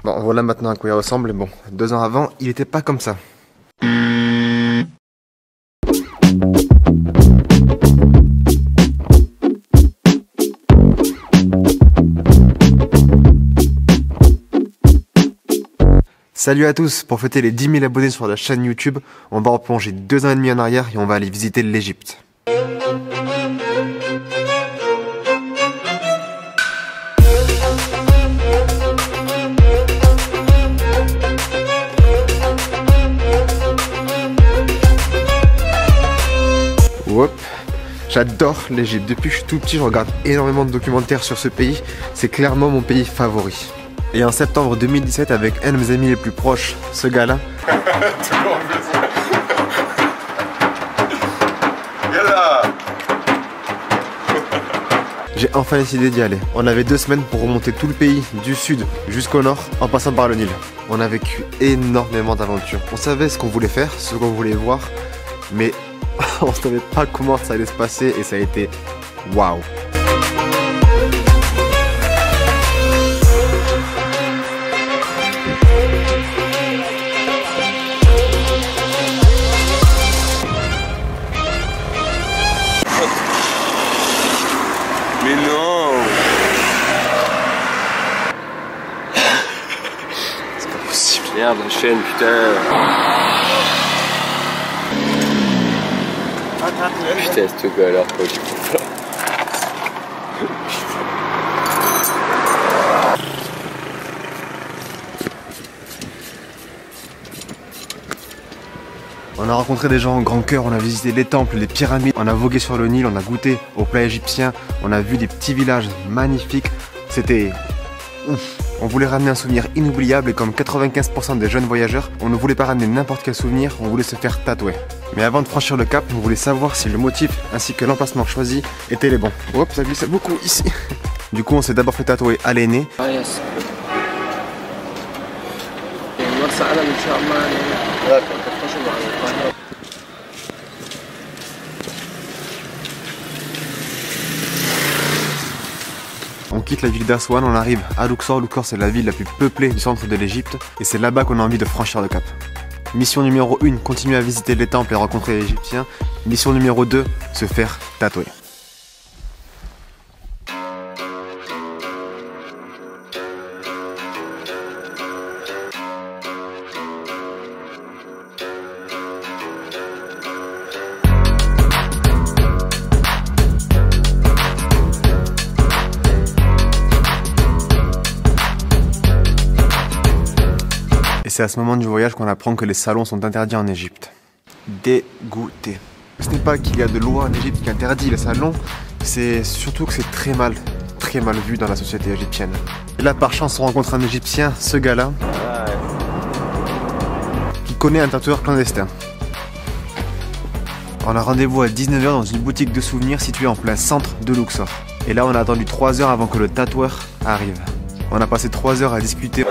Bon, voilà maintenant à quoi il ressemble, mais bon, 2 ans avant, il était pas comme ça. Salut à tous, pour fêter les 10 000 abonnés sur la chaîne YouTube, on va replonger 2 ans et demi en arrière et on va aller visiter l'Égypte. Hop. J'adore l'Égypte. Depuis que je suis tout petit, je regarde énormément de documentaires sur ce pays. C'est clairement mon pays favori. Et en septembre 2017, avec un de mes amis les plus proches, ce gars-là, j'ai enfin décidé d'y aller. On avait 2 semaines pour remonter tout le pays, du sud jusqu'au nord, en passant par le Nil. On a vécu énormément d'aventures. On savait ce qu'on voulait faire, ce qu'on voulait voir, mais on savait pas comment ça allait se passer et ça a été waouh. Mais non. C'est pas possible. Merde, la chaîne, putain. Putain, ce gars-là, quoi, je comprends pas. On a rencontré des gens en grand cœur, on a visité les temples, les pyramides, on a vogué sur le Nil, on a goûté aux plats égyptiens, on a vu des petits villages magnifiques. C'était ouf. On voulait ramener un souvenir inoubliable et comme 95% des jeunes voyageurs, on ne voulait pas ramener n'importe quel souvenir, on voulait se faire tatouer. Mais avant de franchir le cap, on voulait savoir si le motif ainsi que l'emplacement choisi étaient les bons. Hop, ça glissait beaucoup ici. Du coup, on s'est d'abord fait tatouer à l'aîné. On quitte la ville d'Aswan, on arrive à Luxor. Luxor, c'est la ville la plus peuplée du centre de l'Égypte et c'est là-bas qu'on a envie de franchir le cap. Mission numéro 1, continuer à visiter les temples et rencontrer les Égyptiens. Mission numéro 2, se faire tatouer. Et c'est à ce moment du voyage qu'on apprend que les salons sont interdits en Égypte. Dégoûté. Ce n'est pas qu'il y a de loi en Égypte qui interdit les salons, c'est surtout que c'est très mal vu dans la société égyptienne. Et là, par chance, on rencontre un Égyptien, ce gars-là, qui connaît un tatoueur clandestin. On a rendez-vous à 19 h dans une boutique de souvenirs située en plein centre de Luxor. Et là, on a attendu 3 heures avant que le tatoueur arrive. On a passé 3 heures à discuter.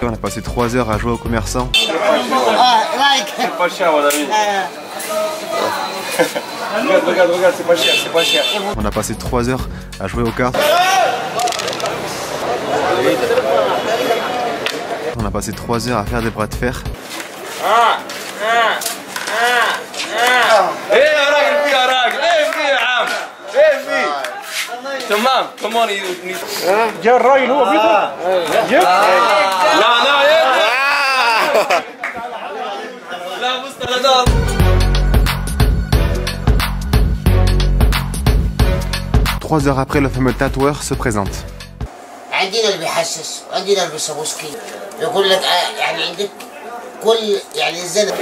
On a passé 3 heures à jouer aux commerçants. C'est pas cher, mon ami. Regarde, c'est pas cher. On a passé 3 heures à jouer aux cartes. On a passé 3 heures à faire des bras de fer. تمام كمان جا الراجل هو بيضرب جيب لا لا مستندات. 3 heures après, le fameux tatoueur se présente. عندنا اللي بيحسس وعندنا اللي بيسوسكي يقول لك يعني عندك كل يعني الزلمه.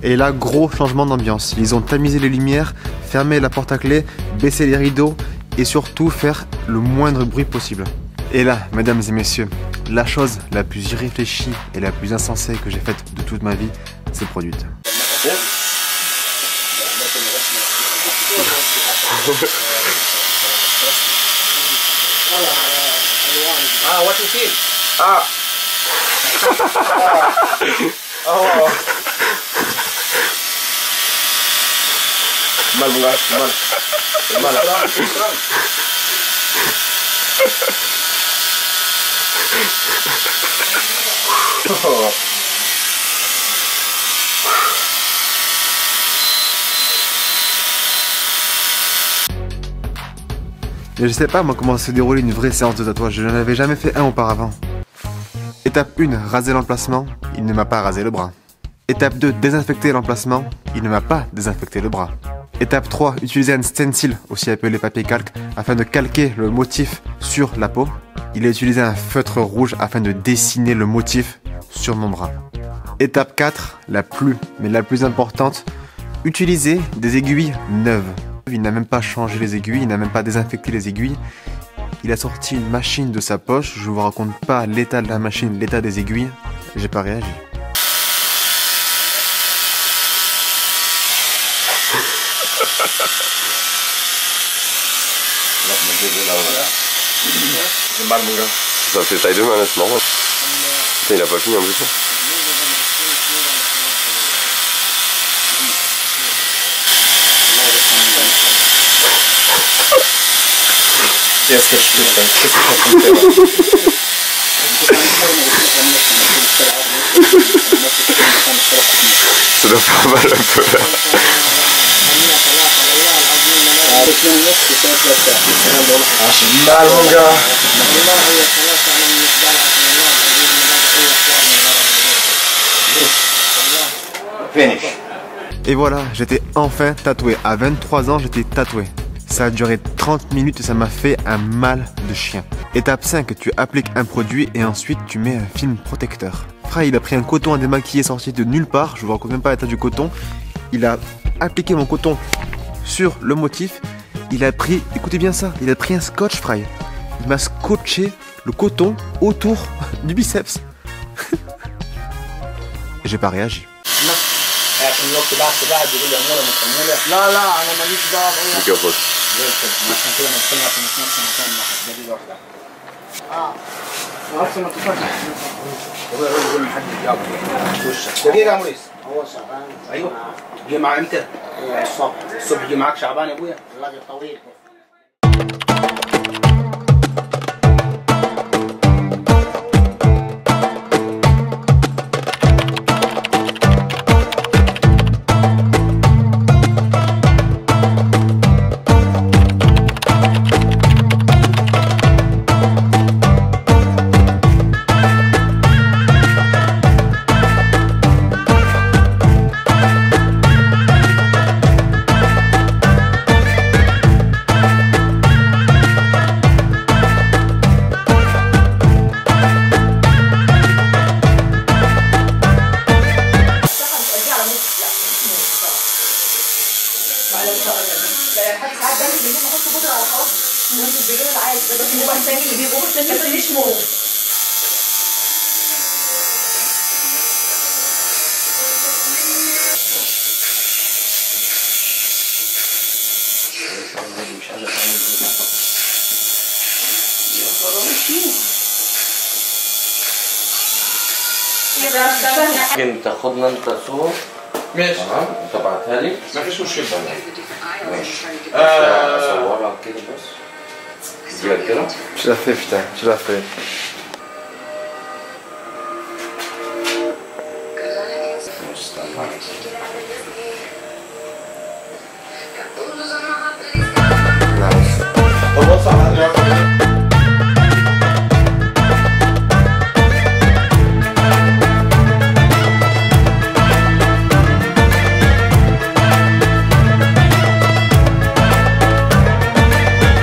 Et là, gros changement d'ambiance. Ils ont tamisé les lumières, fermé la porte à clé, baissé les rideaux et surtout faire le moindre bruit possible. Et là, mesdames et messieurs, la chose la plus irréfléchie et la plus insensée que j'ai faite de toute ma vie s'est produite. Ah, what you feel? Ah. Oh. Mal bunga, mal. Mal. Mais je sais pas moi comment se déroule une vraie séance de tatouage, je n'en avais jamais fait un auparavant. Étape 1, raser l'emplacement, il ne m'a pas rasé le bras. Étape 2, désinfecter l'emplacement, il ne m'a pas désinfecté le bras. Étape 3, utiliser un stencil, aussi appelé papier calque, afin de calquer le motif sur la peau. Il a utilisé un feutre rouge afin de dessiner le motif sur mon bras. Étape 4, la plus importante, utiliser des aiguilles neuves. Il n'a même pas changé les aiguilles, il n'a même pas désinfecté les aiguilles. Il a sorti une machine de sa poche, je vous raconte pas l'état de la machine, l'état des aiguilles, j'ai pas réagi. Ça fait taille de main là, c'est normal. Putain, il a pas fini en plus. Qu'est-ce que je fais? Qu'est-ce que je fais? Ça doit faire mal un peu là. J'ai mal mon gars. Finish. Et voilà, j'étais enfin tatoué. À 23 ans, j'étais tatoué. Ça a duré 30 minutes et ça m'a fait un mal de chien. Étape 5, tu appliques un produit et ensuite tu mets un film protecteur. Fry, il a pris un coton à démaquiller sorti de nulle part, je vous raconte même pas l'état du coton. Il a appliqué mon coton sur le motif. Il a pris, écoutez bien ça, il a pris un scotch, Fry. Il m'a scotché le coton autour du biceps. Et j'ai pas réagi. عشان الوقت بعد يقول لي عموله مكمله. لا لا انا ماليش دعوه باي حاجه. عشان كده انا استنى عشان في نفس المكان مع دليل واحده. عشان ما تفرقش. هو يقول لي حد جاب وشك. دليل يا موريس. هو شعبان. ايوه. جه معاه امتى؟ الصبح. الصبح جه معاك شعبان يا ابويا؟ الراجل طويل. ممكن تاخدنا انت صور ماشي تبعتها لي مفيش مشكله ماشي اصورها كده بس دي كده Tu l'as fait putain, tu l'as fait.